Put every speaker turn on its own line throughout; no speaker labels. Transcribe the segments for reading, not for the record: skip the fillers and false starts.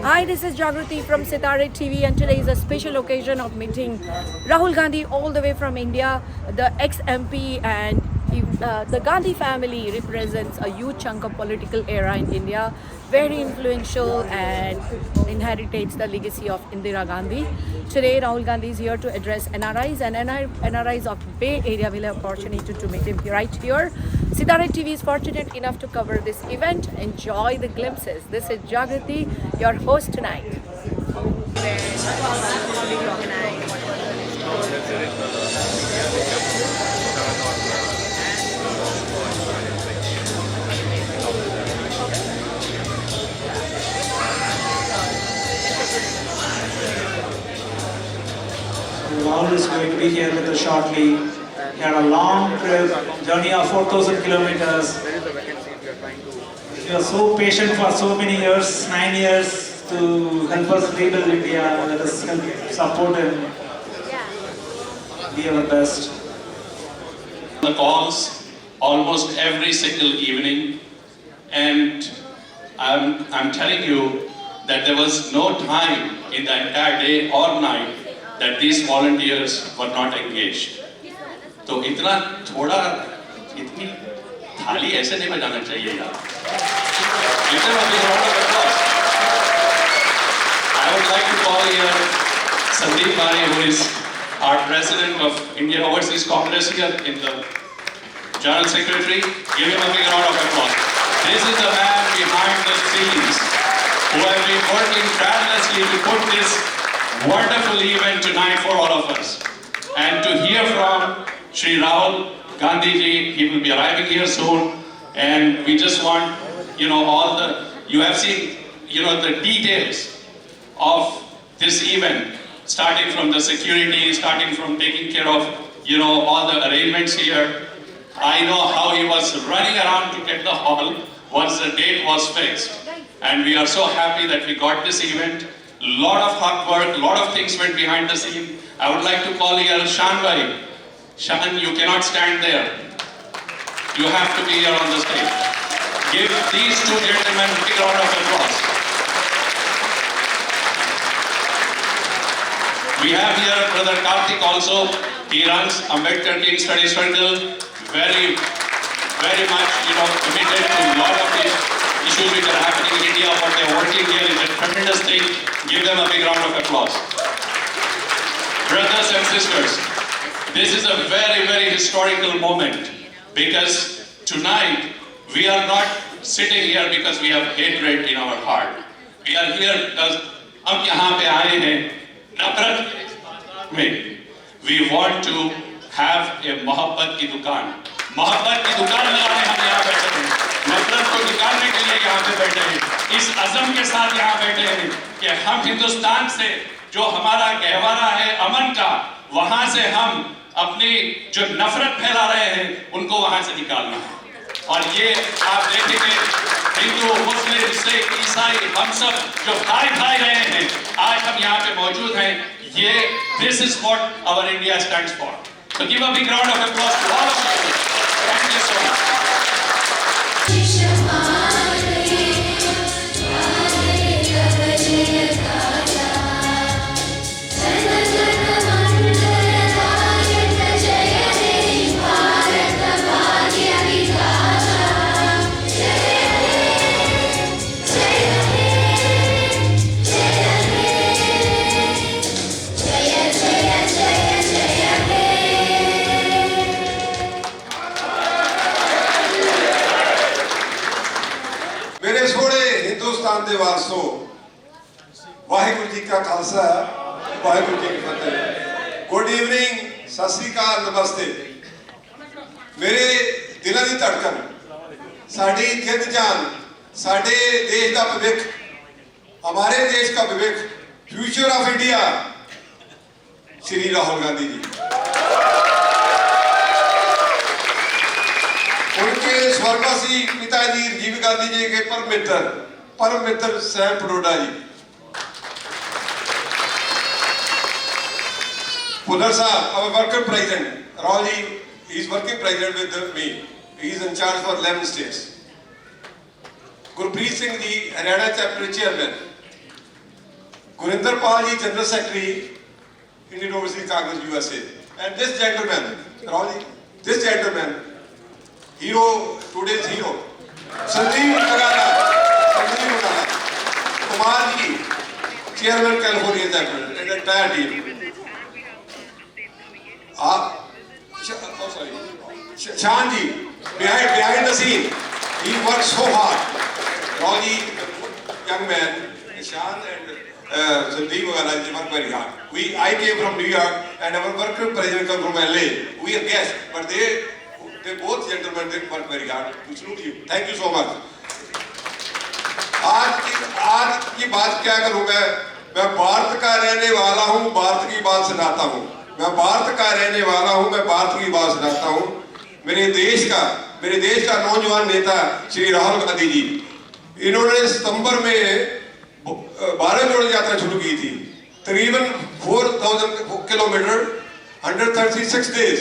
Hi, this is Jagrati from Sitare TV, and today is a special occasion of meeting Rahul Gandhi all the way from India, the ex-MP, and the Gandhi family represents a huge chunk of political era in India, very influential and inherits the legacy of Indira Gandhi. Today, Rahul Gandhi is here to address NRIs, and NRIs of Bay Area will have opportunity to meet him right here. Sitare TV is fortunate enough to cover this event. Enjoy the glimpses. This is Jagrati, your host tonight.
Rahul is going to be here with us shortly. He had a long trip, journey of 4,000 kilometers. He was so patient for so many years, 9 years, to help us rebuild India. Let us help support him. Be our best.
The calls almost every single evening, and I'm telling you that there was no time in the entire day or night that these volunteers were not engaged. तो इतना थोड़ा इतनी थाली ऐसे नहीं बजाना चाहिए यार. I would like to call here Sandeep Bhai, who is our president of Indian Overseas Congress here in the General Secretary. Give him a big round of applause. This is the man behind the scenes who have been working tirelessly to put this wonderful event tonight for all of us. And to hear from Shri Rahul Gandhi ji, he will be arriving here soon, and we just want, you have seen, the details of this event, starting from the security, starting from taking care of, all the arrangements here. I know how he was running around to get the hall once the date was fixed, and we are so happy that we got this event. Lot of hard work, lot of things went behind the scene. I would like to call here Shan Bhai. Shan, you cannot stand there. You have to be here on the stage. Give these two gentlemen a big round of applause. We have here Brother Karthik also. He runs Ambedkar Teen Study Circle. Very, very much, committed to a lot of the issues which are happening in India. What they are working here is a tremendous thing. Give them a big round of applause. Brothers and sisters, this is a very, very historical moment, because tonight we are not sitting here because we have hatred in our heart. We are here because हम यहाँ पे आए हैं नफरत में. We want to have a मोहब्बत की दुकान. मोहब्बत की दुकान लगाने हम यहाँ बैठे हैं. नफरत को निकालने के लिए यहाँ पे बैठे हैं. इस अज़म के साथ यहाँ बैठे हैं कि हम हिंदुस्तान से जो हमारा गहवारा है अमन का, वहाँ से हम अपनी जो नफरत फैला रहे हैं उनको वहां से निकालना है. और ये आप देखेंगे, हिंदू, मुस्लिम, सिख, ईसाई, हम सब जो भाई भाई रहे हैं, आज हम यहाँ पे मौजूद हैं. ये this is what our India stands for. So give a big round of applause to all of you. Thank you so much.
ਦੇ ਵਾਰਸੋ, ਵਾਹਿਗੁਰੂ ਜੀ ਕਾ ਖਾਲਸਾ, ਵਾਹਿਗੁਰੂ ਜੀ ਕੀ ਫਤਿਹ. ਗੁੱਡ ਈਵਨਿੰਗ, ਸਤਿ ਸ੍ਰੀ ਅਕਾਲ, ਨਮਸਤੇ. ਮੇਰੇ ਦਿਲਾਂ ਦੀ ਧੜਕਨ, ਸਾਡੀ ਜਿੱਦ ਜਾਨ, ਸਾਡੇ ਦੇਸ਼ ਦਾ ਭਵਿੱਖ, हमारे देश का भविष्य, future of India, Shri Rahul Gandhi ji. उनके स्वर्गवासी पिताजी राजीव गांधी जी के परम मित्र Sam Pitroda ji. Punar Saab, our worker president, Rahul ji, he is working president with me. He is in charge for 11 states. Gurpreet Singh ji, Haryana chapter chairman. Gurinder Pal ji, General Secretary, Indian Overseas Congress, USA. And this gentleman, Rahul ji, this gentleman, hero, today's hero, Sanjeev Gandhi, Kumar ji, Chairman California Chapter, and the entire team. Shan ji, behind the scene, he worked so hard. Rahul ji, young man, Shan and Sandeep Gandhi, they worked very hard. I came from New York, and our worker president come from LA. We are guests, but they both gentlemen did work very hard. We salute you. Thank you so much. आज की बात क्या करूं मैं भारत का रहने वाला हूं, भारत की बात सुनाता हूं। मैं भारत का रहने वाला हूं, मैं भारत की बात सुनाता हूं। मेरे देश का नौजवान नेता श्री राहुल गांधी जी, इन्होंने सितंबर में भारत जोड़ो यात्रा शुरू की थी। तकरीबन 4000 kilometre, 136 days.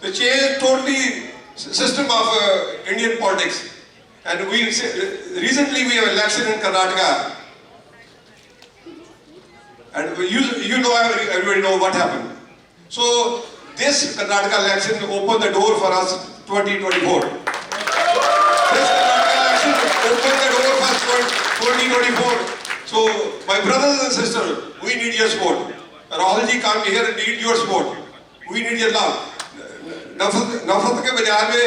To change totally system of Indian politics. And recently we have election in Karnataka. And you know, everybody know what happened. So this Karnataka election opened the door for us 2024. This Karnataka election opened the door for us 2024. So my brothers and sisters, we need your support. Rahul ji come here and need your support. We need your love. नफरत के बाजार में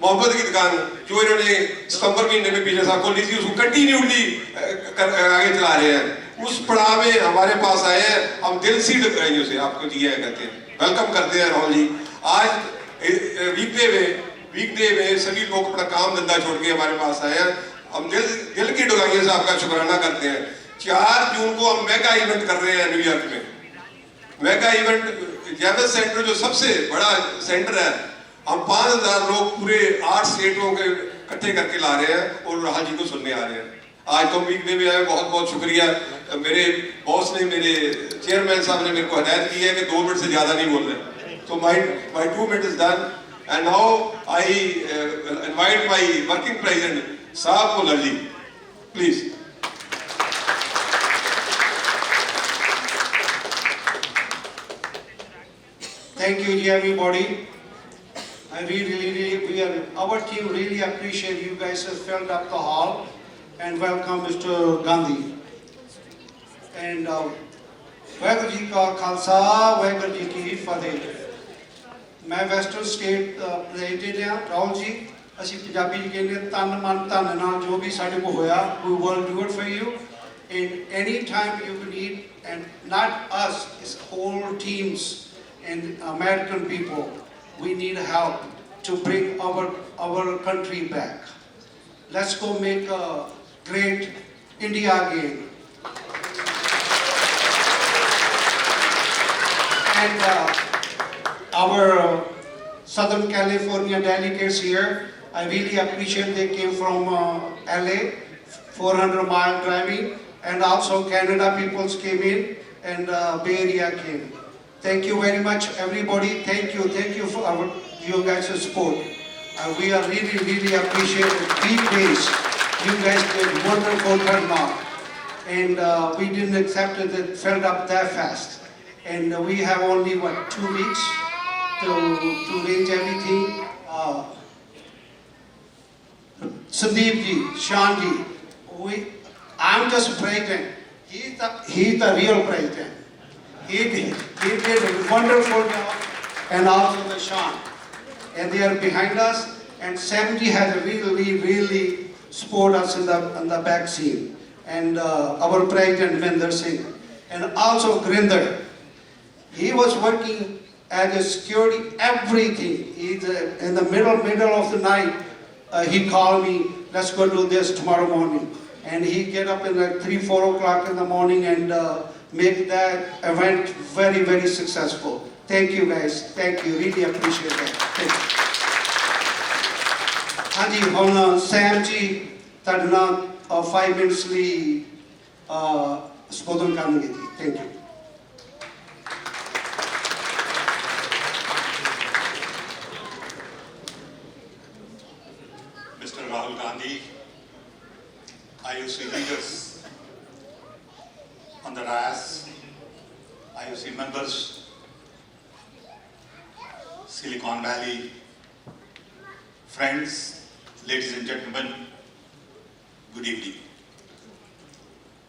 मोहब्बत की दुकान जो इन्होंने सितंबर महीने में पिछले साल खोली थी, उसको कंटिन्यूली आगे चला रहे हैं। उस पड़ाव में हमारे पास आए हैं, हम दिल से से आपको जी कहते हैं, वेलकम करते हैं राहुल जी। आज वीकडे में सभी लोग अपना काम धंधा छोड़ के हमारे पास आए हैं। हम दिल की डुलाइयों से आपका शुक्राना करते हैं। 4 जून को हम मेगा इवेंट कर रहे हैं न्यूयॉर्क में। मेगा इवेंट जेबल सेंटर जो सबसे बड़ा सेंटर है, हम 5000 लोग पूरे 8 स्टेटों के इकट्ठे करके ला रहे हैं और राहुल जी को सुनने आ रहे हैं। आज तो वीकडे में आए, बहुत बहुत शुक्रिया। मेरे बॉस ने, मेरे चेयरमैन साहब ने मेरे को हिदायत की है कि 2 मिनट से ज्यादा नहीं बोल रहे। तो my 2 minutes is done, and now I invite my working president Saab Mularji, please.
Thank you, everybody. Our team really appreciate you guys have filled up the hall, and welcome Mr. Gandhi. And Waheguru Ji Ka Khalsa, Waheguru Ji Ki Fateh. मैं western state president हाँ राहुल जी, ਅਸੀਂ ਪੰਜਾਬੀ ਜੀ ਕਹਿੰਦੇ ਤਨ ਮਨ ਧਨ ਨਾਲ ਜੋ ਵੀ ਸਾਡੇ ਕੋਲ ਹੋਇਆ, we will do it for you in any time you need, and not us, it's whole teams and American people. We need help to bring our country back. Let's go make a great India again. And our Southern California delegates here, I really appreciate they came from LA, 400-mile driving, and also Canada peoples came in, and Bay Area came. Thank you very much, everybody. Thank you for you guys' support. We are really appreciate it. Deep days. You guys did wonderful turnout, and we didn't accept it. It filled up that fast, and we have only 2 weeks to arrange everything. Sandeep ji, Shan ji, I'm just president. He's the real president. He did a wonderful job, and also the Shan. And they are behind us, and Samji has really support us in the back scene. And our president, Minder Singh. And also Grinder. He was working as a security, everything. He's in the middle of the night, he called me, let's go do this tomorrow morning. And he get up in like 3-4 o'clock in the morning and make that event very successful. Thank you guys, thank you, really appreciate that. Thank you. Hanji, ਹੁਣ ਸੈਮ ਜੀ ਤੁਹਾਡੇ ਨਾਲ 5 minutes ਲਈ ਸੰਬੋਧਨ ਕਰਨਗੇ ਜੀ। Thank you.
Rahul Gandhi, IOC leaders,
on the dais, IOC members, Silicon Valley, friends, ladies and gentlemen, good evening.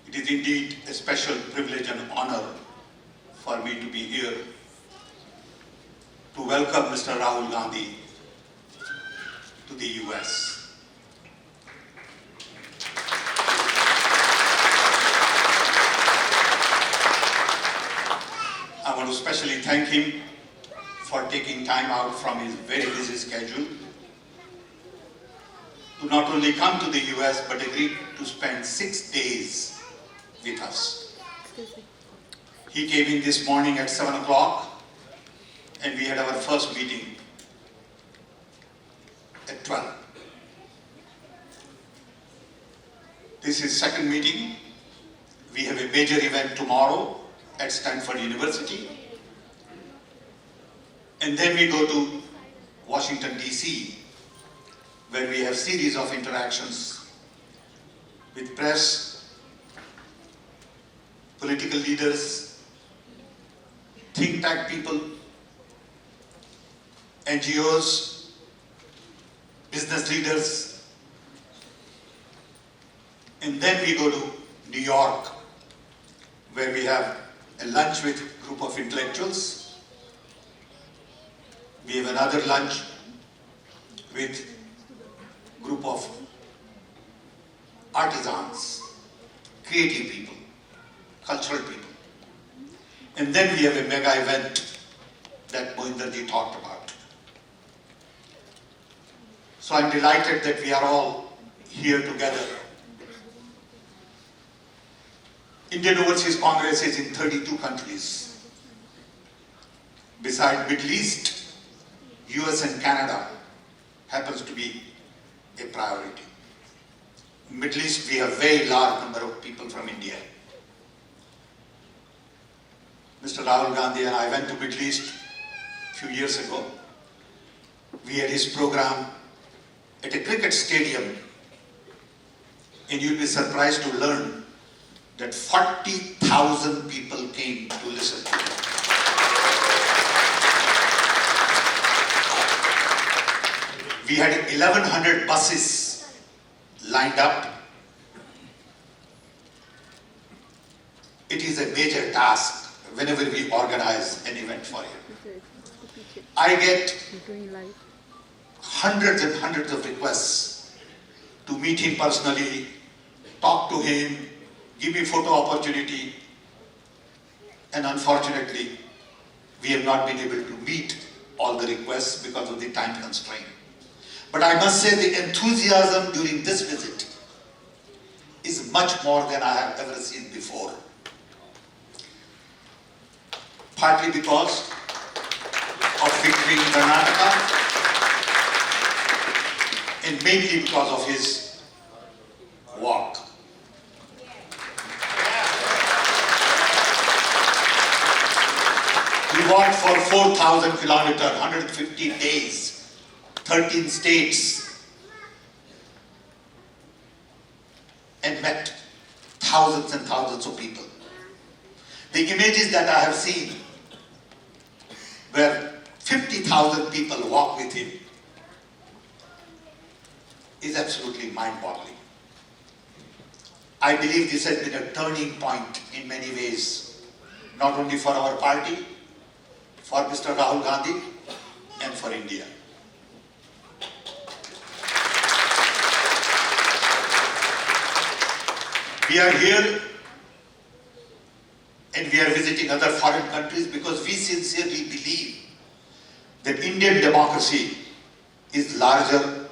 It is indeed a special privilege and honor for me to be here to welcome Mr. Rahul Gandhi to the US. I want to especially thank him for taking time out from his very busy schedule to not only come to the US but agreed to spend 6 days with us. He came in this morning at 7 o'clock and we had our first meeting at 12. This is second meeting. We have a major event tomorrow at Stanford University. And then we go to Washington, DC, where we have series of interactions with press, political leaders, think tank people, NGOs, business leaders. And then we go to New York, where we have a lunch with a group of intellectuals. We have another lunch with a group of artisans, creative people, cultural people. And then we have a mega event that Mohinderji talked about. So I'm delighted that we are all here together. Indian Overseas Congress is in 32 countries. Besides Middle East, US and Canada happens to be a priority. In Middle East, we have a very large number of people from India. Mr. Rahul Gandhi and I went to Middle East a few years ago. We had his program at a cricket stadium, and you'll be surprised to learn that 40,000 people came to listen to him. We had 1,100 buses lined up. It is a major task whenever we organize an event for him. I get hundreds and hundreds of requests to meet him personally, talk to him, give me photo opportunity, and unfortunately, we have not been able to meet all the requests because of the time constraint. But I must say the enthusiasm during this visit is much more than I have ever seen before. Partly because of victory in Karnataka, and mainly because of his walk. We walked for 4,000 kilometers, 150 days, 13 states, and met thousands and thousands of people. The images that I have seen where 50,000 people walk with him is absolutely mind-boggling. I believe this has been a turning point in many ways, not only for our party, for Mr. Rahul Gandhi, and for India. We are here and we are visiting other foreign countries because we sincerely believe that Indian democracy is larger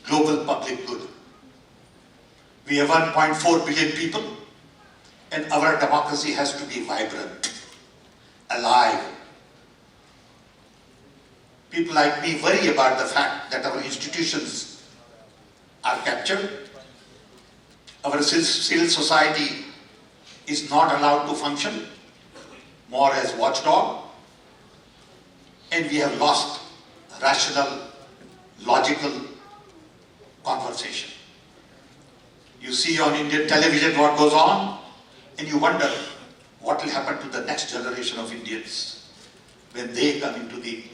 global public good. We have 1.4 billion people and our democracy has to be vibrant, alive. People like me worry about the fact that our institutions are captured. Our civil society is not allowed to function more as watchdog, and we have lost rational, logical conversation. You see on Indian television what goes on,
And you wonder what will happen to the next generation of Indians when they come into the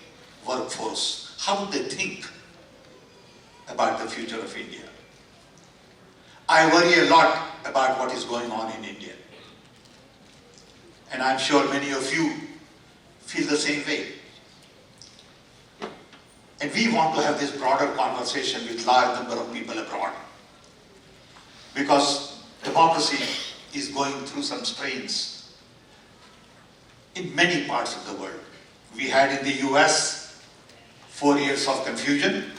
workforce. How would they think about the future of India? I worry a lot about what is going on in India. And I'm sure many of you feel the same way. And we want to have this broader conversation with large number of people abroad. Because democracy is going through some strains in many parts of the world. We had in the US 4 years of confusion.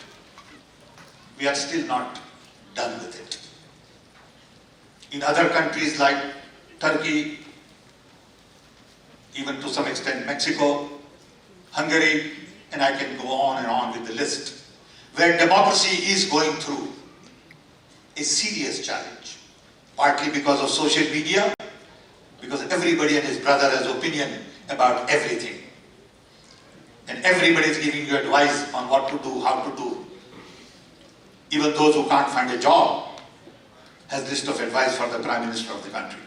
We are still not done with it. In other countries like Turkey, even to some extent Mexico, Hungary, and I can go on and on with the list, where democracy is going through a serious challenge, partly because of social media, because everybody and his brother has opinion about everything. And everybody is giving you advice on what to do, how to do. Even those who can't find a job has a list of advice for the Prime Minister of the country.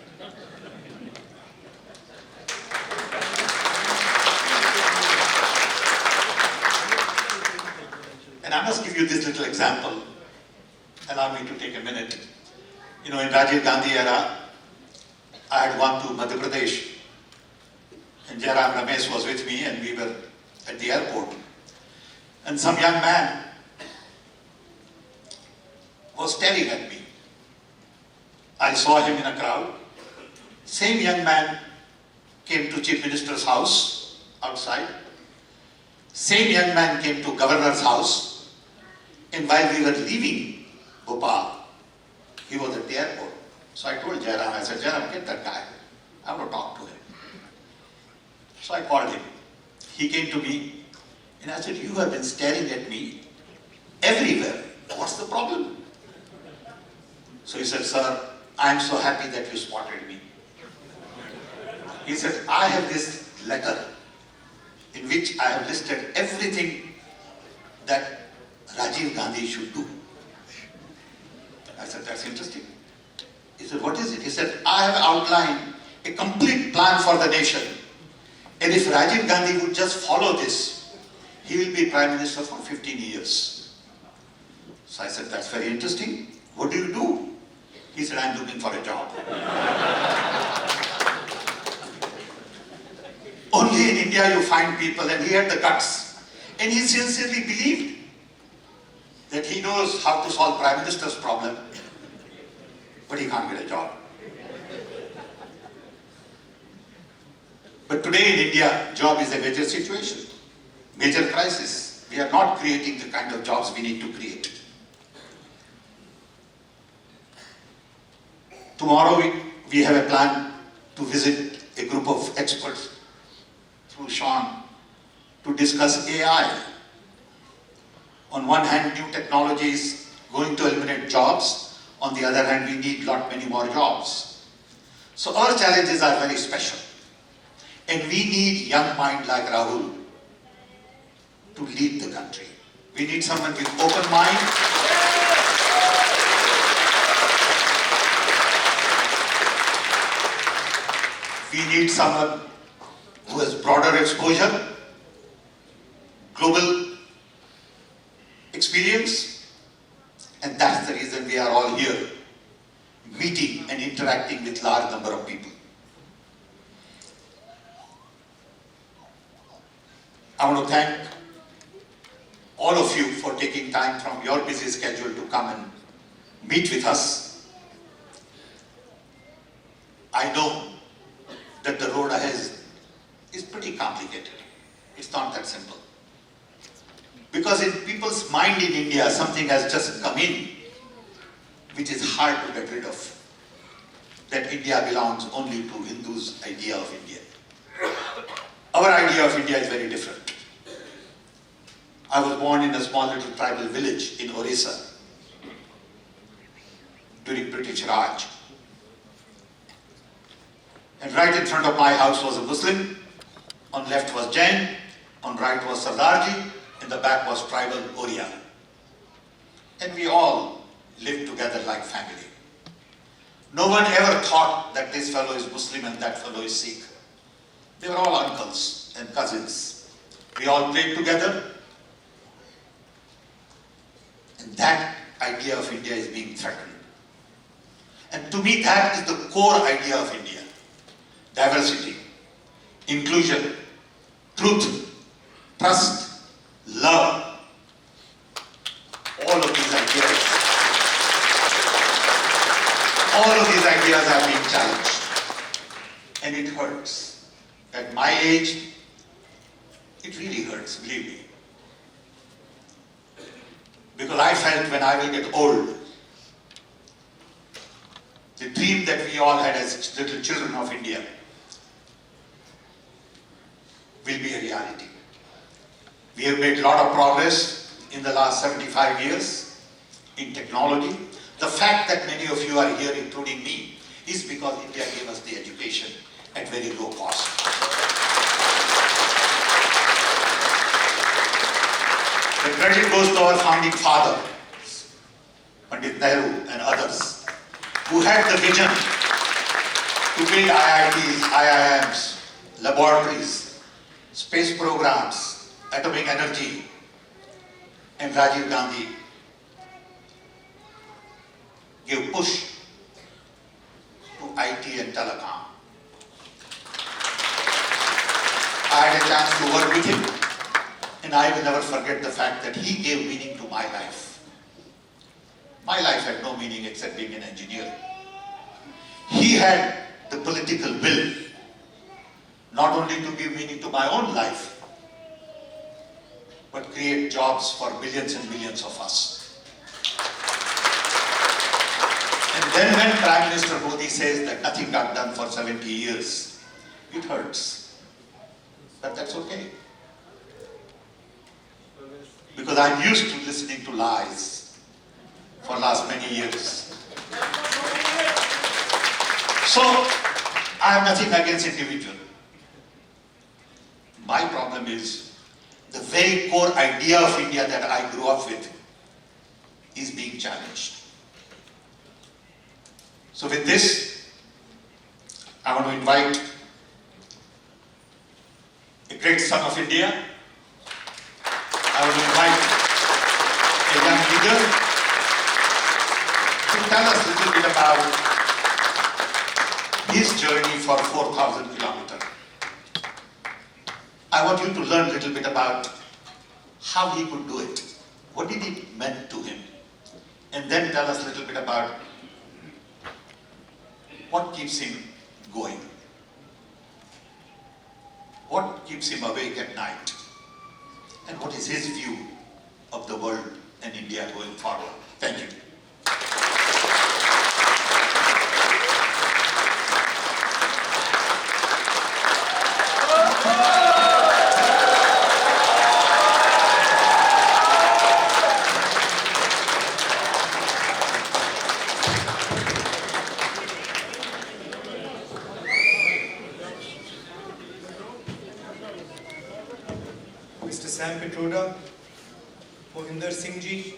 And I must give you this little example. Allow me to take a minute. You know, in SanjayGandhi era, I had gone to Madhya Pradesh, and Jairam Ramesh was with me, and we were at the airport. And some young man was staring at me. I saw him in a crowd. Same young man came to Chief Minister's house outside. Same young man came to Governor's house. And while we were leaving Bhopal, he was at the airport. So I told Jairam, I said, Jairam, get that guy. I want to talk to him. So I called him. He came to me and I said, you have been staring at me everywhere. What's the problem? So he said, sir, I am so happy that you spotted me. He said, I have this letter in which I have listed everything that Rajiv Gandhi should do. I said, that's interesting. He said, what is it? He said, I have outlined a complete plan for the nation. And if Rajiv Gandhi would just follow this, he will be Prime Minister for 15 years. So I said, that's very interesting. What do you do? He said, I'm looking for a job. Only in India you find people, and he had the guts. And he sincerely believed that he knows how to solve Prime Minister's problem, but he can't get a job. But today in India, job is a major situation, major crisis. We are not creating the kind of jobs we need to create. Tomorrow we have a plan to visit a group of experts through Sean to discuss AI. On one hand, new technology is going to eliminate jobs. On the other hand, we need many more jobs. So our challenges are very special. And we need young mind like Rahul to lead the country. We need someone with open mind. We need someone who has broader exposure, global experience, and that's the reason we are all here, meeting and interacting with large number of people. I want to thank all of you for taking time from your busy schedule to come and meet with us. I know that the road ahead is pretty complicated. It's not that simple. Because in people's mind in India, something has just come in, which is hard to get rid of. That India belongs only to Hindus' idea of India. Our idea of India is very different. I was born in a small little tribal village in Orissa during British Raj. And right in front of my house was a Muslim, on left was Jain, on right was Sardarji, in the back was tribal Oriya. And we all lived together like family. No one ever thought that this fellow is Muslim and that fellow is Sikh. They were all uncles and cousins. We all played together. And that idea of India is being threatened. And to me, that is the core idea of India. Diversity, inclusion, truth, trust, love. All of these ideas are being challenged. And it hurts. At my age, it really hurts, believe me. Because I felt when I will get old, the dream that we all had as little children of India will be a reality. We have made a lot of progress in the last 75 years in technology. The fact that many of you are here, including me, is because India gave us the education at very low cost. The credit goes to our founding father, Pandit Nehru and others, who had the vision to build IITs, IIMs, laboratories, space programs, atomic energy, and Rajiv Gandhi gave push to IT and telecom. I had a chance to work with him, and I will never forget the fact that he gave meaning to my life. My life had no meaning except being an engineer. He had the political will not only to give meaning to my own life, but create jobs for millions and millions of us. And then when Prime Minister Modi says that nothing got done for 70 years, it hurts. But that's okay. Because I'm used to listening to lies for last many years. So, I have nothing against individual. My problem is the very core idea of India that I grew up with is being challenged. So with this, I want to invite a great son of India. I want to invite a young leader to tell us a little bit about his journey for 4,000 kilometers. I want you to learn a little bit about how he could do it. What did it mean to him? And then tell us a little bit about what keeps him going. What keeps him awake at night? And what is his view of the world and India going forward? Thank you.
Mr. Sam Petroda, Mohinder Singh ji,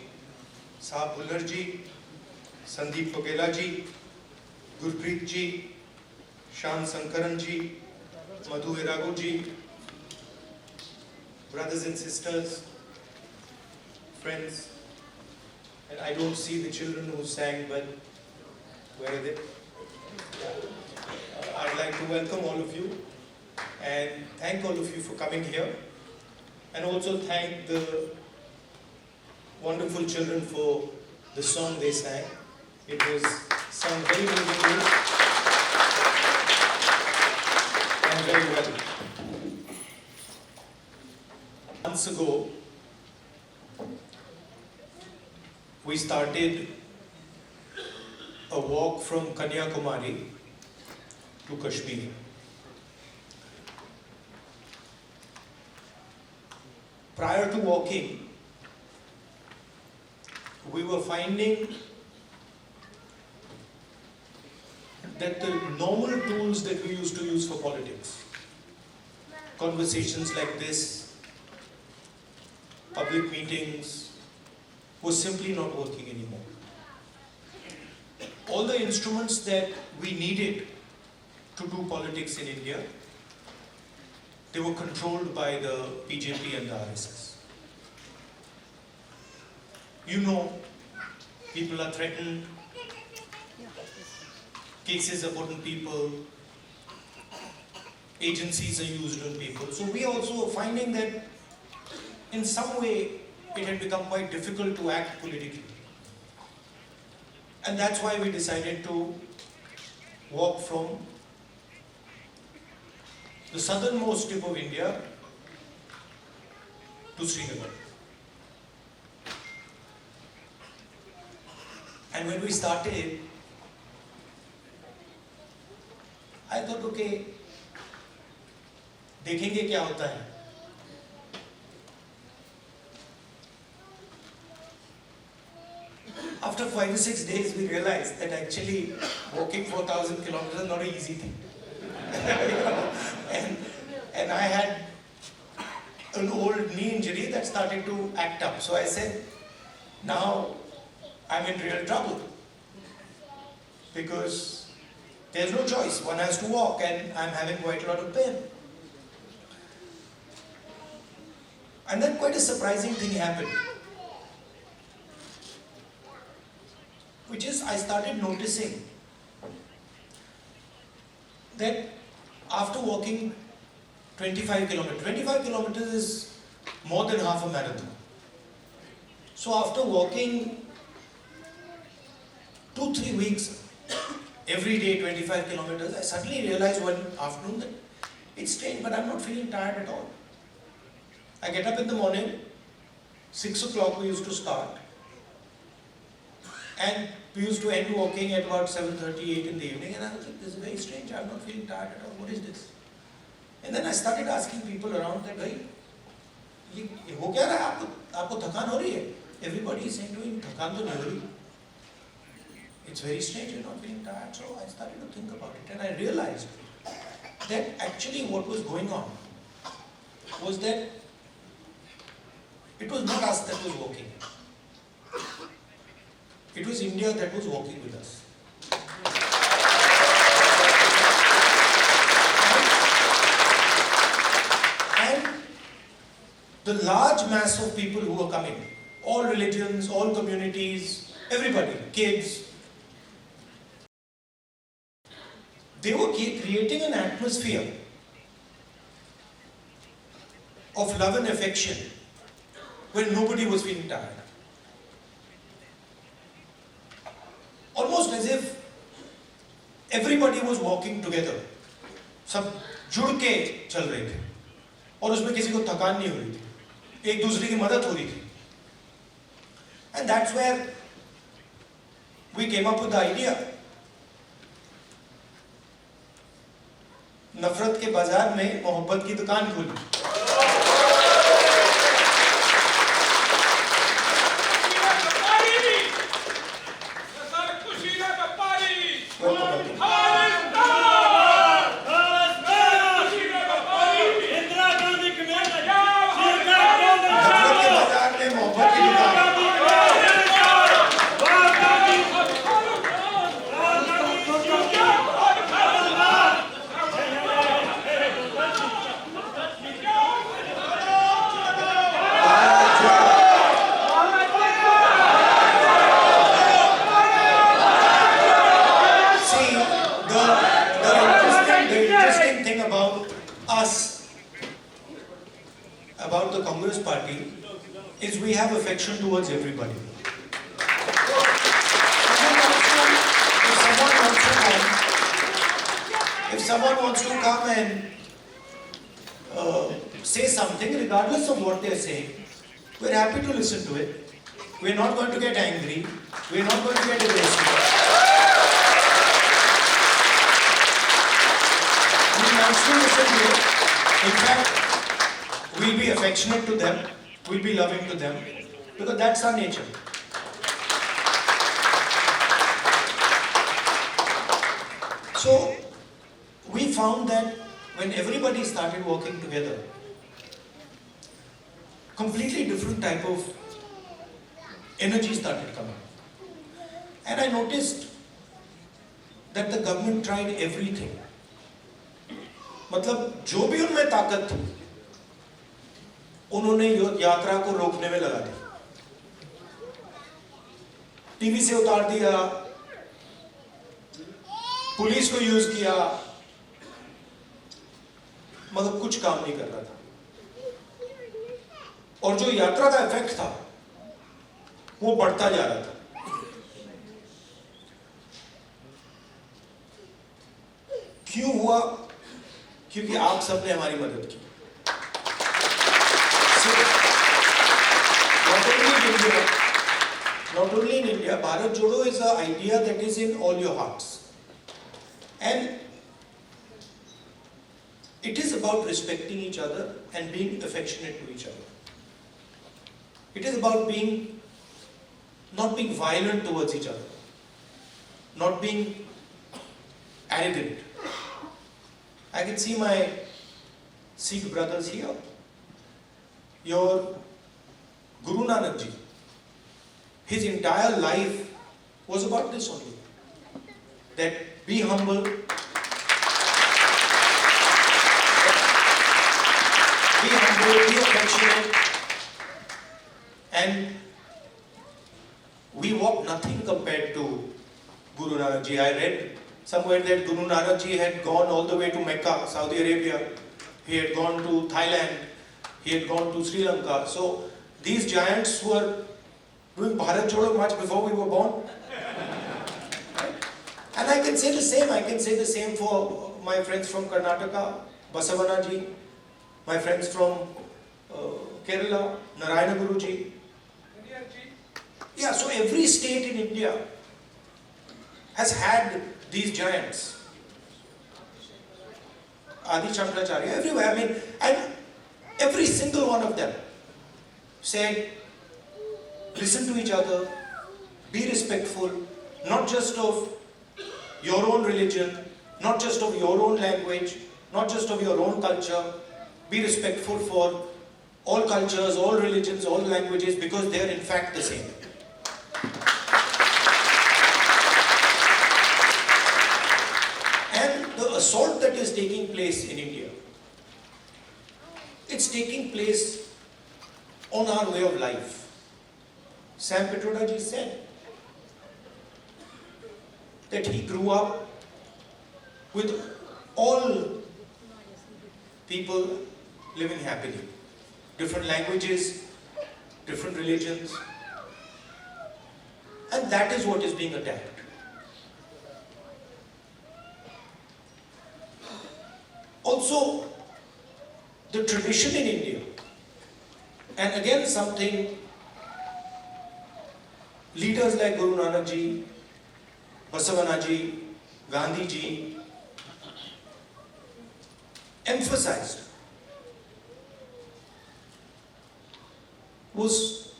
Saab Bhullar ji, Sandeep Togela ji, Gurpreet ji, Shan Sankaran ji, Madhu Irago ji, brothers and sisters, friends, and I don't see the children who sang, but where are they? I'd like to welcome all of you and thank all of you for coming here. And also thank the wonderful children for the song they sang. It was sung very beautifully and very well. Months ago, we started a walk from Kanyakumari to Kashmir. Prior to walking, we were finding that the normal tools that we used to use for politics, conversations like this, public meetings, was simply not working anymore. all the instruments that we needed to do politics in India, they were controlled by the BJP and the RSS. You know, people are threatened, cases are put on people, agencies are used on people. So we also are finding that in some way it had become quite difficult to act politically. And that's why we decided to walk from the southernmost tip of India to Srinagar. And when we started, I thought, okay, देखेंगे क्या होता है. After 5 or 6 days, we realized that actually walking 4,000 kilometers is not an easy thing. and I had an old knee injury that started to act up. So I said, now I'm in real trouble because there's no choice. One has to walk and I'm having quite a lot of pain. And then quite a surprising thing happened, which is I started noticing that after walking 25 kilometers is more than half a marathon. So after walking 2-3 weeks, every day 25 kilometers, I suddenly realized one afternoon that it's strange, but I'm not feeling tired at all. I get up in the morning, 6 o'clock we used to start, and we used to end walking at about 7:38 in the evening, and I was like, this is very strange, I'm not feeling tired at all, what is this? And then I started asking people around that, bhai, ये हो क्या रहा है आपको थकान हो रही है? Everybody is saying to me, थकान तो नहीं हो रही. It's very strange, you're not feeling tired. So I started to think about it, and I realized that actually what was going on was that it was not us that was walking. It was India that was walking with us. And the large mass of people who were coming, all religions, all communities, everybody, kids, they were creating an atmosphere of love and affection when nobody was feeling tired. Almost as if everybody was walking together. सब जुड़ के चल रहे थे और उसमें किसी को थकान नहीं हो रही थी, एक दूसरे की मदद हो रही थी. And that's where we came up with the idea. नफरत के बाजार में मोहब्बत की दुकान खोली. About the Congress party is we have affection towards everybody. If someone wants to come and say something, regardless of what they're saying, we're happy to listen to it. We're not going to get angry. We're not going to get aggressive. We want to listen to it. In fact, we'll be affectionate to them, we'll be loving to them, because that's our nature. So, we found that when everybody started working together, completely different type of energy started coming. And I noticed that the government tried everything. मतलब जो भी उनमें ताकत थी उन्होंने यात्रा को रोकने में लगा दी. टीवी से उतार दिया, पुलिस को यूज किया, मगर कुछ काम नहीं कर रहा था. और जो यात्रा का इफेक्ट था वो बढ़ता जा रहा था. क्यों हुआ? क्योंकि आप सबने हमारी मदद की. Not only in India, Bharat Jodo is an idea that is in all your hearts. And it is about respecting each other and being affectionate to each other. It is about not being violent towards each other, not being arrogant. I can see my Sikh brothers here. Your Guru Nanak Ji, his entire life was about this only. That be humble, be affectionate, and we walk nothing compared to Guru Nanak Ji. I read somewhere that Guru Nanak Ji had gone all the way to Mecca, Saudi Arabia. He had gone to Thailand. He had gone to Sri Lanka. So these giants were doing Bharat Jodo much before we were born. And I can say the same. I can say the same for my friends from Karnataka, Basavana Ji, my friends from Kerala, Narayana Guru Ji. Yeah, so every state in India has had these giants. Adi Shankaracharya, everywhere. I mean, and every single one of them said, listen to each other, be respectful, not just of your own religion, not just of your own language, not just of your own culture. Be respectful for all cultures, all religions, all languages, because they are in fact the same. And the assault that is taking place in India, it's taking place on our way of life. Sam Petroda ji said that he grew up with all people living happily. Different languages, different religions. And that is what is being attacked. Also, the tradition in India, and again something leaders like Guru Nanak Ji, Basavana Ji, Gandhi Ji emphasized was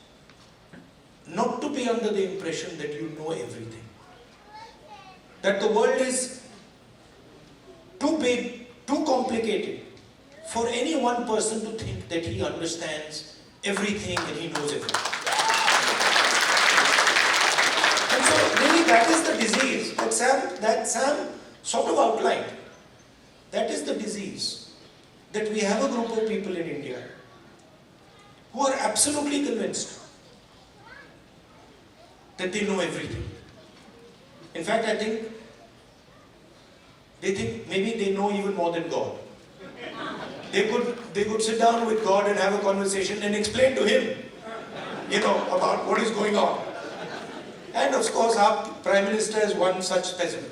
not to be under the impression that you know everything. That the world is too big, too complicated for any one person to think that he understands everything and he knows everything. And so really that is the disease that Sam sort of outlined. That is the disease, that we have a group of people in India who are absolutely convinced that they know everything. In fact, I think they think maybe they know even more than God. They could sit down with God and have a conversation and explain to Him, about what is going on. And of course, our Prime Minister is one such specimen.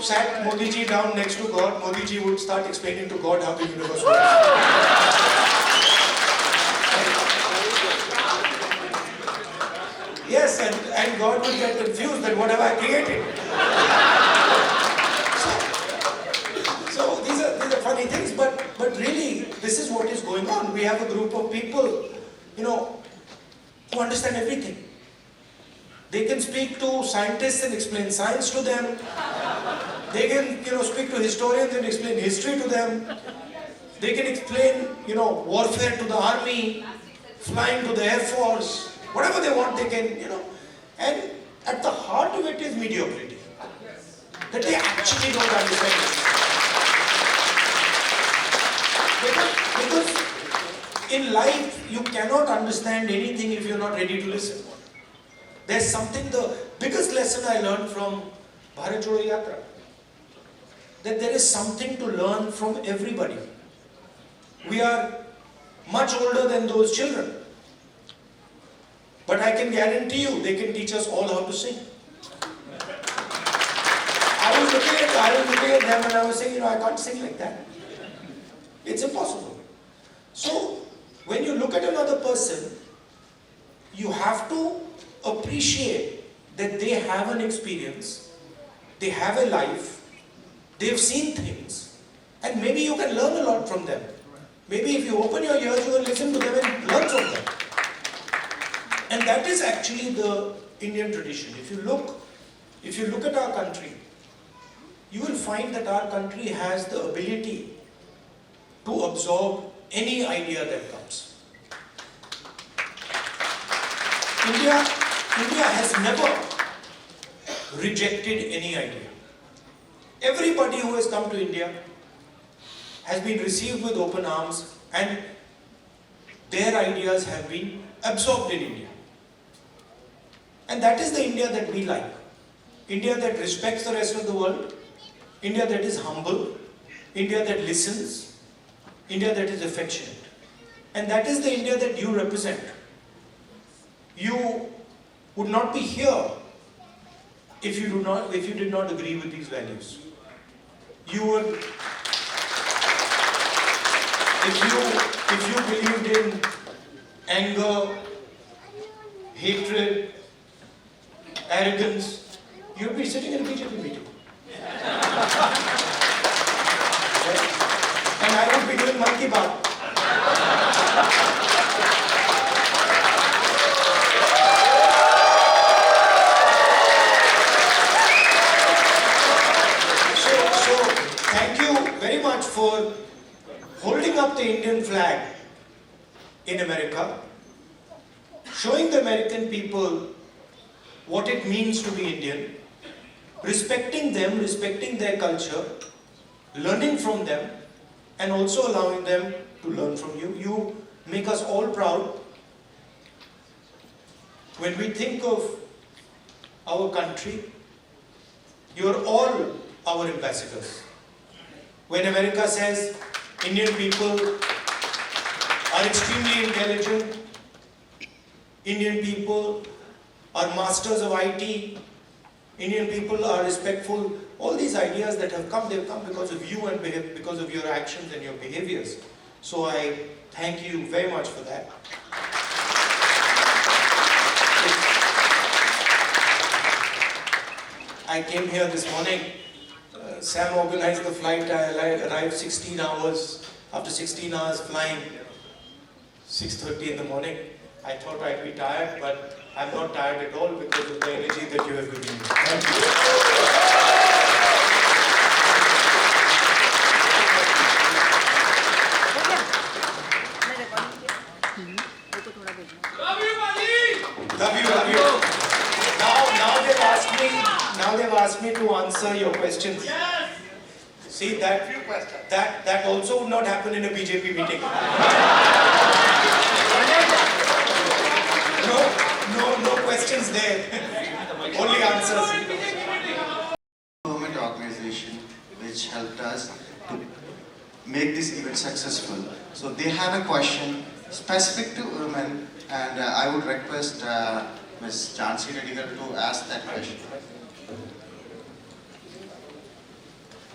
Sat Modi ji down next to God, Modi ji would start explaining to God how the universe works. Yes, and God would get confused that what have I created? So these are funny things, but really this is what is going on. We have a group of people, who understand everything. They can speak to scientists and explain science to them. They can, speak to historians and explain history to them. They can explain, warfare to the army, flying to the air force, whatever they want they can, And at the heart of it is mediocrity. That they actually don't understand it. Because in life, you cannot understand anything if you're not ready to listen. There's something, the biggest lesson I learned from Bharat Jodo Yatra, that there is something to learn from everybody. We are much older than those children. But I can guarantee you, they can teach us all how to sing. I was looking at them and I was saying, I can't sing like that. It's impossible. So, when you look at another person, you have to appreciate that they have an experience, they have a life, they've seen things, and maybe you can learn a lot from them. Maybe if you open your ears, you will listen to them and learn from them. And that is actually the Indian tradition. If you look at our country, you will find that our country has the ability to absorb any idea that comes. India has never rejected any idea. Everybody who has come to India has been received with open arms and their ideas have been absorbed in India. And that is the India that we like. India that respects the rest of the world, India that is humble, India that listens, India that is affectionate. And that is the India that you represent. You would not be here if you did not agree with these values. You would, if you believed in anger, hatred, arrogance, you'd be sitting in a BJP meeting. And I would be doing Mann Ki Baat. So thank you very much for holding up the Indian flag in America, showing the American people what it means to be Indian, respecting them, respecting their culture, learning from them, and also allowing them to learn from you. You make us all proud. When we think of our country, you're all our ambassadors. When America says Indian people are extremely intelligent, Indian people are masters of IT, Indian people are respectful, all these ideas that have come, they've come because of you and because of your actions and your behaviors. So I thank you very much for that. I came here this morning, Sam organized the flight, I arrived 16 hours, after 16 hours flying, 6:30 in the morning. I thought I'd be tired, but I'm not tired at all because of the energy that you have given me. Thank you. Love you. Now they've asked me to answer your questions. Yes. See that also would not happen in a BJP meeting. No questions there. Only answers.
Government organization which helped us to make this event successful. So they have a question specific to women, and I would request Ms. SanjayGandhi to ask that question.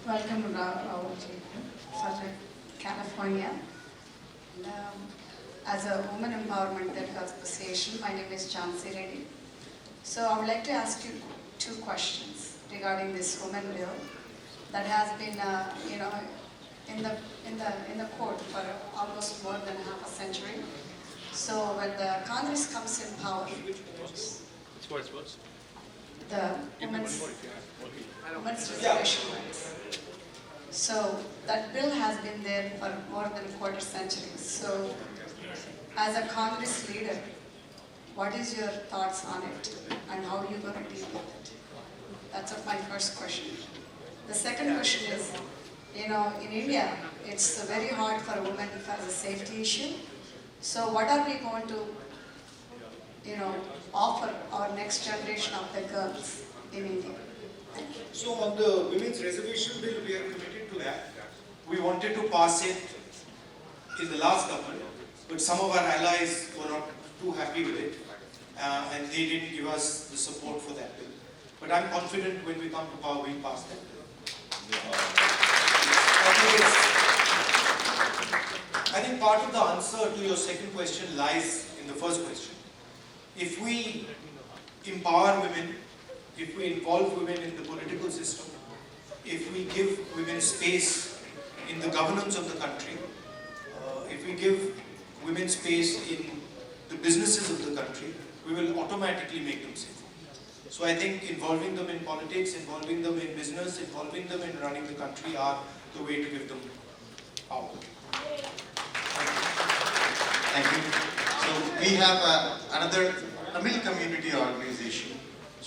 Welcome to Rahul, California. As a Women Empowerment Association, my name is SanjayGandhi. So I would like to ask you two questions regarding this women bill that has been, in the court for almost more than half a century. So when the Congress comes in power, the women's reservation rights. So that bill has been there for more than a quarter century. So as a Congress leader, what is your thoughts on it and how are you going to deal with it? That's my first question. The second question is, in India, it's very hard for a woman if has a safety issue. So what are we going to, offer our next generation of the girls in India? Thank you.
So on the women's reservation bill, we are committed to that. We wanted to pass it in the last government, but some of our allies were not too happy with it, and they didn't give us the support for that bill. But I'm confident when we come to power, we'll pass that bill. I think part of the answer to your second question lies in the first question. If we empower women, if we involve women in the political system, if we give women space in the governance of the country, if we give women space in the businesses of the country, we will automatically make them safer. So I think involving them in politics, involving them in business, involving them in running the country are the way to give them power.
Thank you. So we have another Tamil community organization,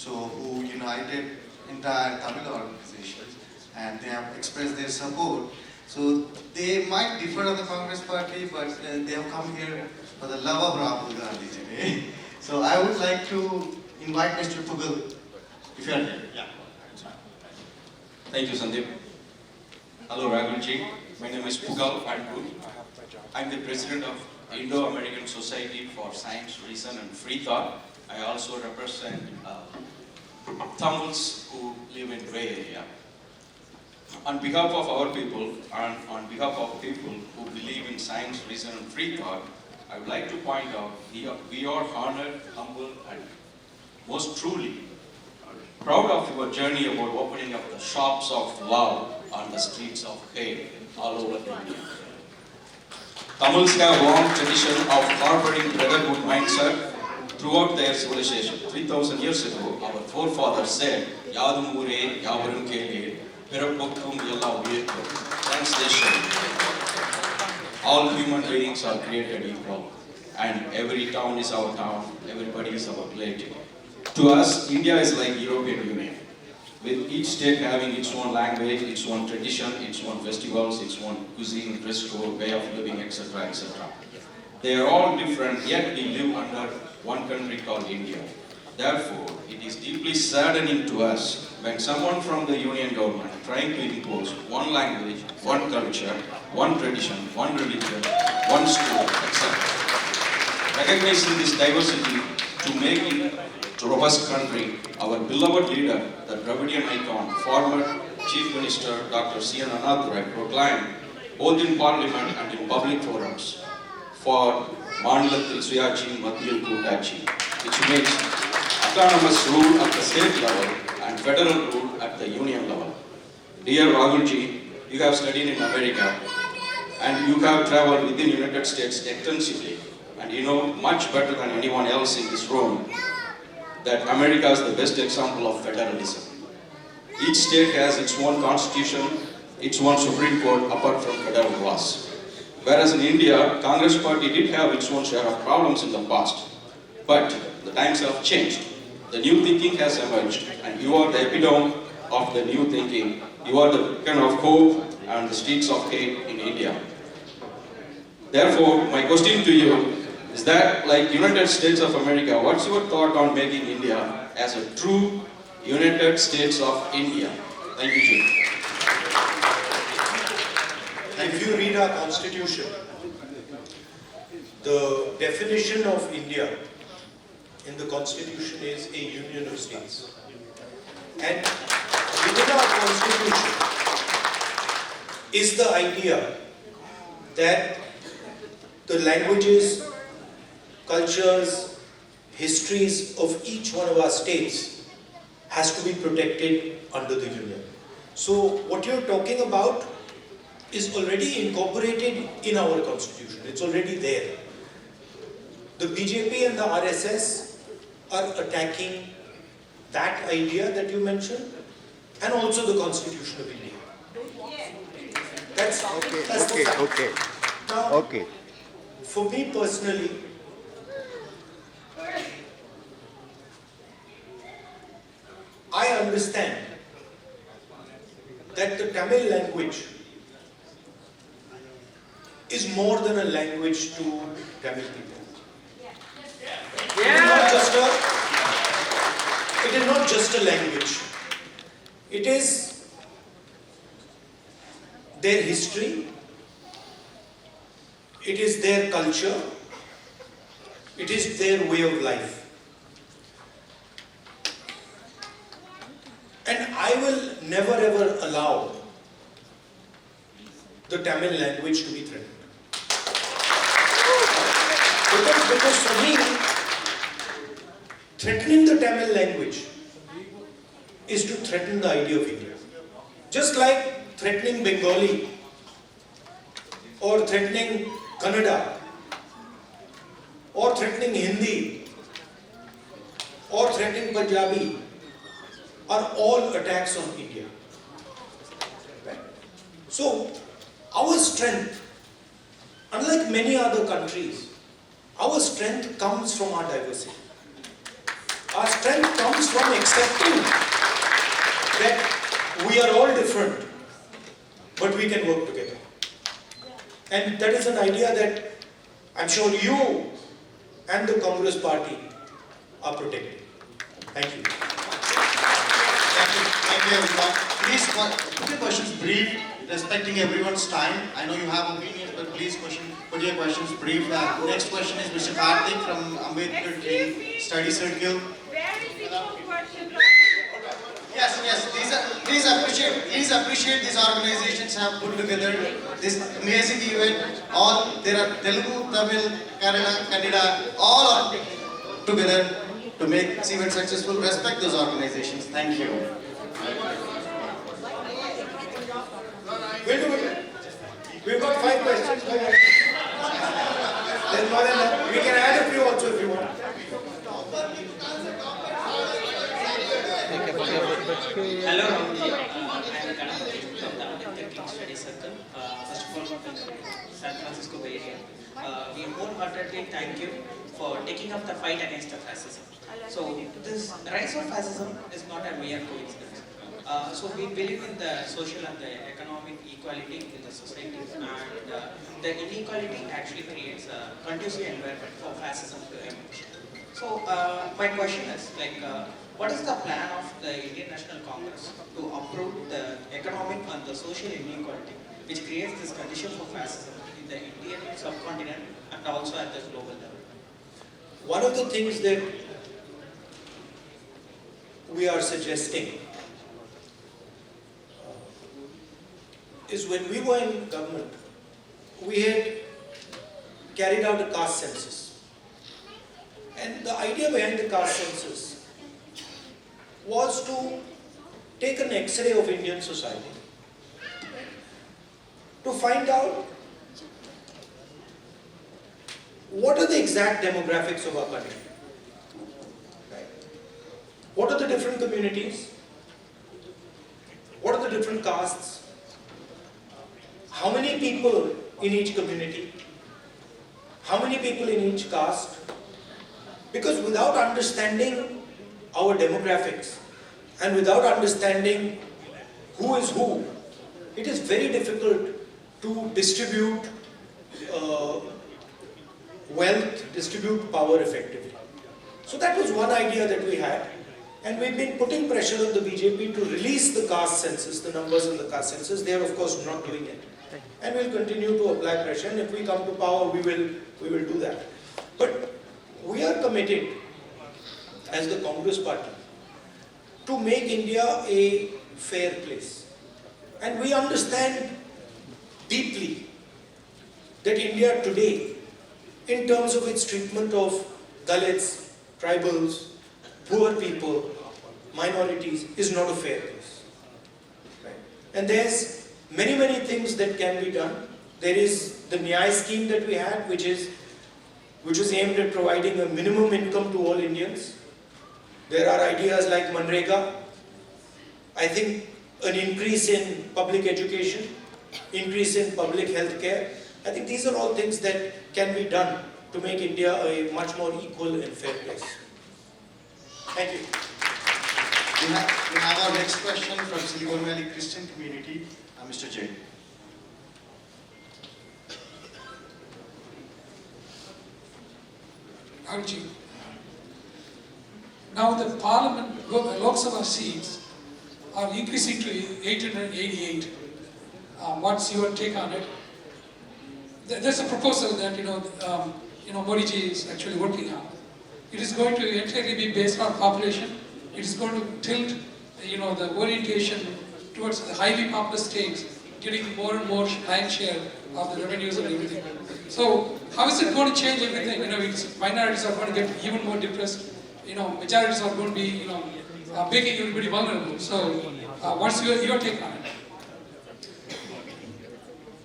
who united entire Tamil organizations, and they have expressed their support. So they might differ on the Congress party, but they have come here for the love of Rahul Gandhi today. So I would like to invite Mr. Pugal, if you are here. Yeah.
Thank you, Sandeep. Hello, Rahulji. My name is Pugal. I'm the president of Indo-American Society for Science, Reason and Free Thought. I also represent Tamils who live in Bay Area. On behalf of our people and on behalf of people who believe in science, reason and free thought, I would like to point out we are honored, humble and most truly proud of your journey about opening up the shops of love on the streets of hate all over India. Tamils have a long tradition of harboring brotherhood mindset throughout their civilization. 3,000 years ago, our forefathers said, Yadum Ure, Yavarum Kele, Pirapokkum Yella Uyettu. Translation: all human beings are created equal, and every town is our town, everybody is our relative. To us, India is like European Union, with each state having its own language, its own tradition, its own festivals, its own cuisine, dress code, way of living, etc., etc. They are all different, yet we live under one country called India. Therefore, it is deeply saddening to us when someone from the union government trying to impose one language, one culture, one tradition, one religion, one school, etc. Recognizing this diversity to make it a robust country, our beloved leader, the Dravidian icon, former Chief Minister Dr. C.N. Annadurai proclaimed, both in Parliament and in public forums, for Manilathil Suyachi Mathiyal Kootachi, which means autonomous rule at the state level and federal rule at the union level. Dear Rahulji, you have studied in America and you have traveled within the United States extensively, and you know much better than anyone else in this room that America is the best example of federalism. Each state has its own constitution, its own Supreme Court apart from federal laws. Whereas in India, Congress party did have its own share of problems in the past. But the times have changed. The new thinking has emerged, and you are the epitome of the new thinking. You are the beacon of hope and the streets of hate in India. Therefore, my question to you is that, like United States of America, what's your thought on making India as a true United States of India? Thank you, Chief.
If you read our constitution, the definition of India in the constitution is a union of states. And within our constitution is the idea that the languages, cultures, histories of each one of our states has to be protected under the union. So what you're talking about is already incorporated in our constitution. It's already there. The BJP and the RSS are attacking that idea that you mentioned and also the constitution of India. That's the fact.
Okay.
Now,
Okay.
for me personally, I understand that the Tamil language is more than a language to Tamil people. It is not just a language. It is their history, it is their culture, it is their way of life. And I will never ever allow the Tamil language to be threatened. Because for me, threatening the Tamil language is to threaten the idea of India. Just like threatening Bengali or threatening Kannada or threatening Hindi or threatening Punjabi are all attacks on India. Right? So, our strength, unlike many other countries, our strength comes from our diversity. Our strength comes from accepting that we are all different, but we can work together. And that is an idea that I'm sure you and the Congress party are protecting. Thank you.
Thank you, everyone. Please put your questions brief, respecting everyone's time. I know you have opinions, but please put your questions brief. Next question is Mr. Karthik from Ambedkar Tree Study Circle. Yes. Please appreciate these organizations have put together this amazing event. There are Telugu, Tamil, Kannada, Kannada, all are together to make this event successful. Respect those organizations. Thank you.
We'll do it. We've got 5 questions. There's more than that. We can add a few also if you want.
Hello, Rahulji. I am Gandhi from the Ambedkar Study Circle. First of all, from San Francisco Bay Area. We wholeheartedly thank you for taking up the fight against the fascism. So, this rise of fascism is not a mere coincidence. So, we believe in the social and the economic equality in the society, and the inequality actually creates a conducive environment for fascism to emerge. So, my question is, what is the plan of the Indian National Congress to uproot the economic and the social inequality which creates this condition for fascism in the Indian subcontinent and also at the global level?
One of the things that we are suggesting is when we were in government, we had carried out a caste census. And the idea behind the caste census was to take an X-ray of Indian society to find out what are the exact demographics of our country. Right? What are the different communities? What are the different castes? How many people in each community? How many people in each caste? Because without understanding our demographics and without understanding who is who, it is very difficult to distribute wealth, distribute power effectively. So that was one idea that we had, and we've been putting pressure on the BJP to release the caste census, the numbers in the caste census. They are of course not doing it, and we'll continue to apply pressure, and if we come to power we will do that. But we are committed as the Congress party to make India a fair place, and we understand deeply that India today, in terms of its treatment of Dalits, tribals, poor people, minorities, is not a fair place. Right? And there's many things that can be done. There is the Nyay scheme that we had, which is aimed at providing a minimum income to all Indians. There are ideas like Manrega. I think an increase in public education, increase in public health care. I think these are all things that can be done to make India a much more equal and fair place. Thank you.
We have our next question from Silicon Valley Christian community, Mr. J.
Rahulji, now the Parliament, Lok Sabha seats are increasing to 888. What's your take on it? There's a proposal that Modi ji is actually working on. It is going to entirely be based on population. It is going to tilt, the orientation towards the highly populous states, getting more and more land share of the revenues and everything. So how is it going to change everything? Minorities are going to get even more depressed. Majorities are going to be, making everybody vulnerable. So what's your take on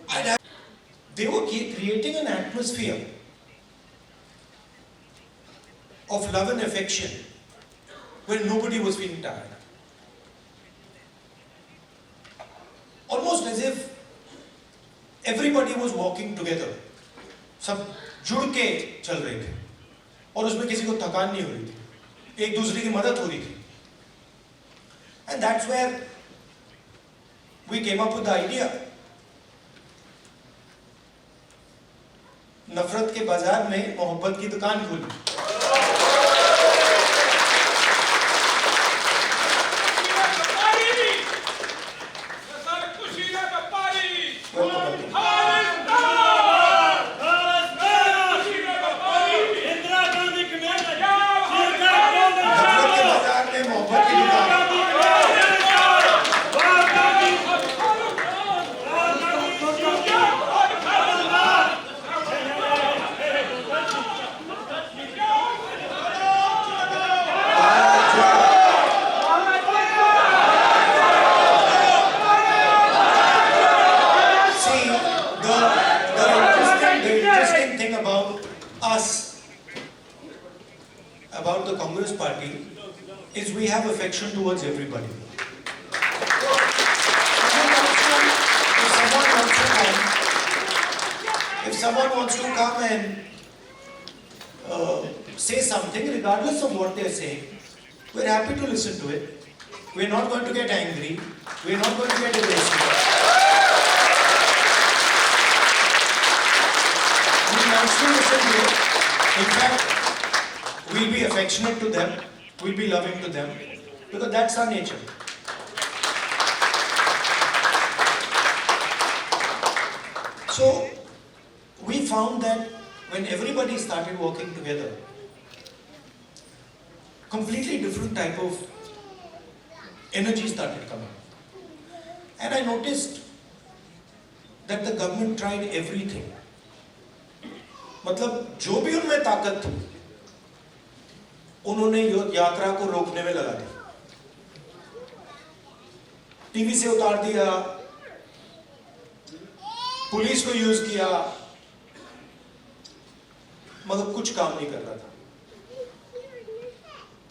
it?
They were creating an atmosphere of love and affection where nobody was feeling tired. Almost as if everybody was walking together. सब जुड़ के चल रहे थे और उसमें किसी को थकान नहीं हो रही थी, एक दूसरे की मदद हो रही थी. And that's where we came up with the idea. नफरत के बाजार में मोहब्बत की दुकान खोली. About the Congress party is we have affection towards everybody. If someone wants to come and say something, regardless of what they're saying, we're happy to listen to it. We're not going to get angry. We're not going to get aggressive. We want to listen to it. In fact, we'll be affectionate to them, we'll be loving to them, because that's our nature. So, we found that when everybody started working together, completely different type of energy started coming. And I noticed that the government tried everything. मतलब जो भी उनमें ताकत थी, उन्होंने यात्रा को रोकने में लगा दी. टीवी से उतार दिया, पुलिस को यूज किया, मगर कुछ काम नहीं कर रहा था.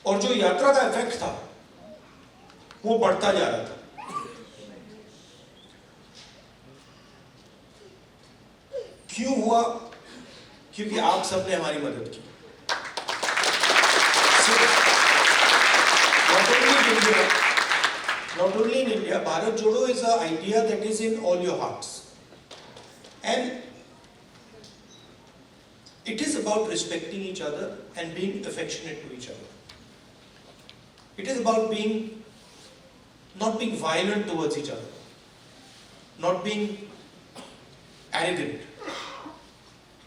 और जो यात्रा का इफेक्ट था वो बढ़ता जा रहा था. क्यों हुआ? क्योंकि आप सबने हमारी मदद की. Not only in India, Bharat Jodo is an idea that is in all your hearts. And it is about respecting each other and being affectionate to each other. It is about not being violent towards each other, not being arrogant.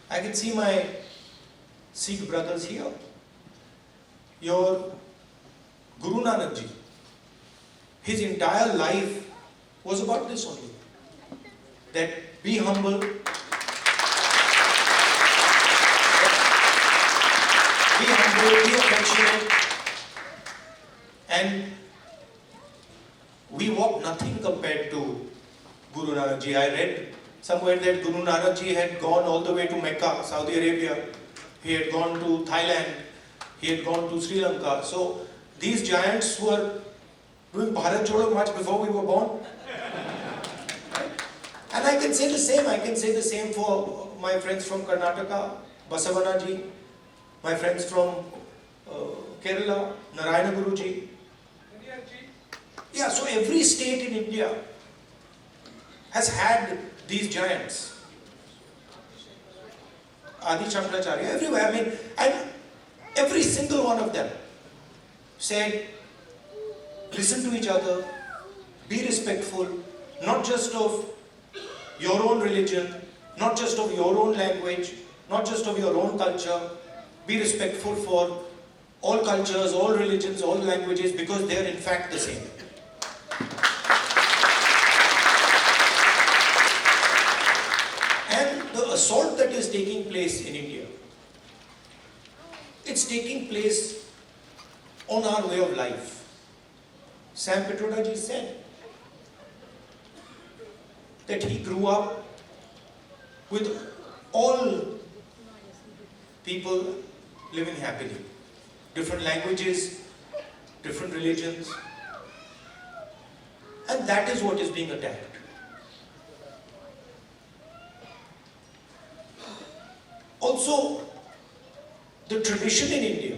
I can see my Sikh brothers here. Your Guru Nanak ji, his entire life was about this only. That be humble, be affectionate, and we walk nothing compared to Guru Nanak ji. I read somewhere that Guru Nanak ji had gone all the way to Mecca, Saudi Arabia. He had gone to Thailand. He had gone to Sri Lanka. So these giants were doing Bharat Jodo much before we were born. And And I can say the same for my friends from Karnataka, Basavanaji, my friends from Kerala, Narayana Guruji. Yeah, so every state in India has had these giants. Adi Shankaracharya, everywhere, I mean, and every single one of them said, listen to each other, be respectful, not just of your own religion, not just of your own language, not just of your own culture, be respectful for all cultures, all religions, all languages, because they are in fact the same. And the assault that is taking place in India, it's taking place on our way of life. Sam Petroda ji said that he grew up with all people living happily. Different languages, different religions, and that is what is being attacked. Also, the tradition in India,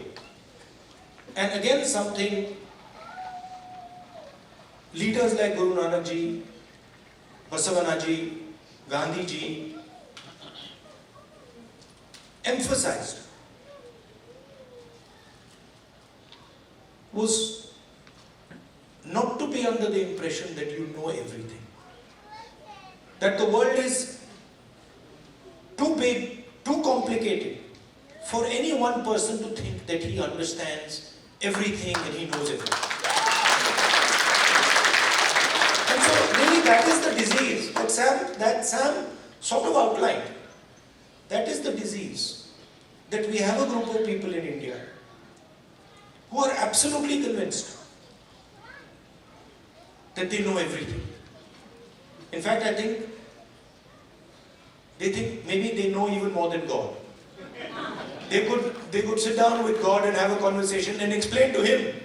and again something leaders like Guru Nanak ji, Basavana ji, Gandhi ji emphasized was not to be under the impression that you know everything. That the world is too big, too complicated for any one person to think that he understands everything and he knows everything. And so really that is the disease that Sam sort of outlined. That is the disease, that we have a group of people in India who are absolutely convinced that they know everything. In fact, I think they think maybe they know even more than God. They could sit down with God and have a conversation and explain to Him,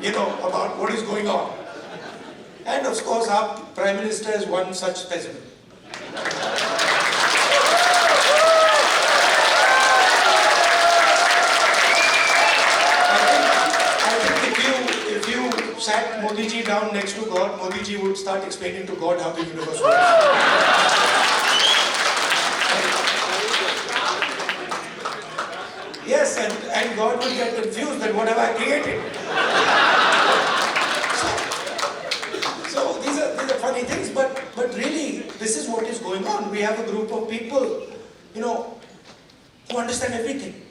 about what is going on. And of course, our Prime Minister is one such specimen. Sat Modi ji down next to God, Modi ji would start explaining to God how the universe works. Yes, and God would get confused that what have I created? So these are funny things, but really this is what is going on. We have a group of people, who understand everything.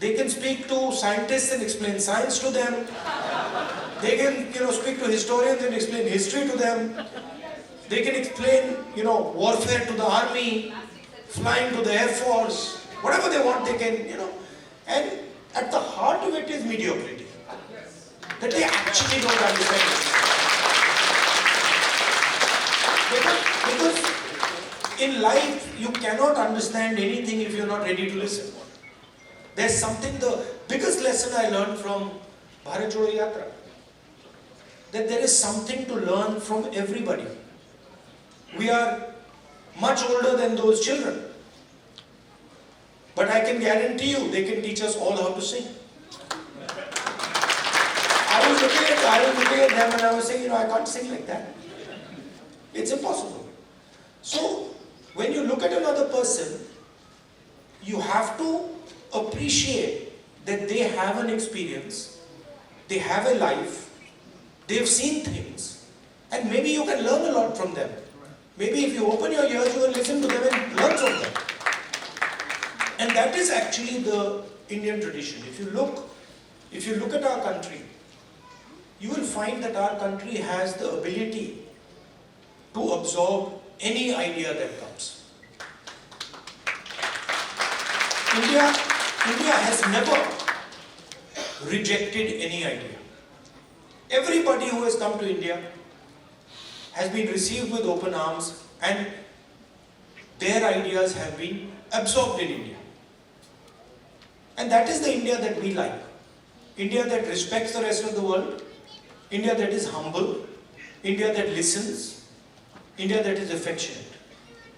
They can speak to scientists and explain science to them. They can, speak to historians and explain history to them. They can explain, warfare to the army, flying to the air force, whatever they want they can, And at the heart of it is mediocrity. That they actually don't understand it. Because in life, you cannot understand anything if you're not ready to listen. There's something, the biggest lesson I learned from Bharat Jodo Yatra, that there is something to learn from everybody. We are much older than those children. But I can guarantee you, they can teach us all how to sing. I was looking at them and I was saying, I can't sing like that. It's impossible. So, when you look at another person, you have to appreciate that they have an experience, they have a life, they've seen things, and maybe you can learn a lot from them. Maybe if you open your ears, you will listen to them and learn from them. And that is actually the Indian tradition. If you look at our country, you will find that our country has the ability to absorb any idea that comes. India has never rejected any idea. Everybody who has come to India has been received with open arms and their ideas have been absorbed in India. And that is the India that we like. India that respects the rest of the world, India that is humble, India that listens, India that is affectionate.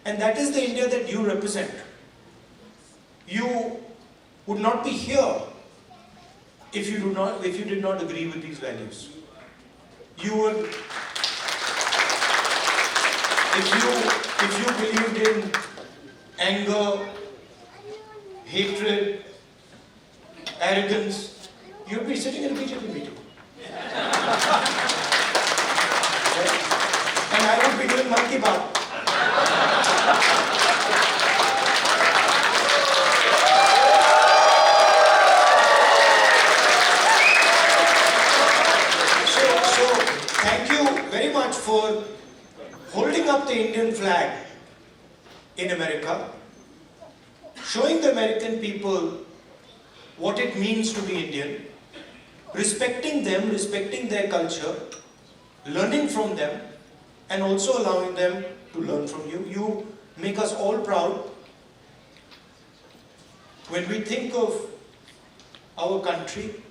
And that is the India that you represent. You would not be here if you did not agree with these values. You would, if you believed in anger, hatred, arrogance, you'd be sitting in a BJP meeting. And I would be doing Mann Ki Baat. So, thank you very much for holding up the Indian flag in America, showing the American people what it means to be Indian, respecting them, respecting their culture, learning from them, and also allowing them to learn from you. You make us all proud. When we think of our country,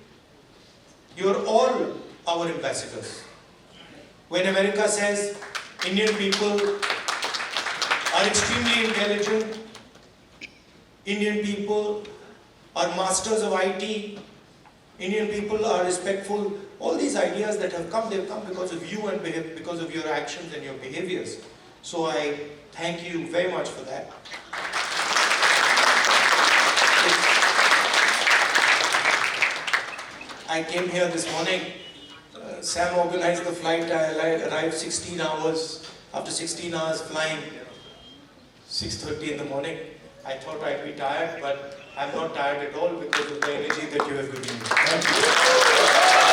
you're all our ambassadors. When America says Indian people are extremely intelligent, Indian people are masters of IT, Indian people are respectful, all these ideas that have come, they've come because of you and because of your actions and your behaviors. So I thank you very much for that. I came here this morning. Sam organized the flight. I arrived 16 hours. After 16 hours flying, 6:30 in the morning. I thought I'd be tired, but I'm not tired at all because of the energy that you have given me. Thank you.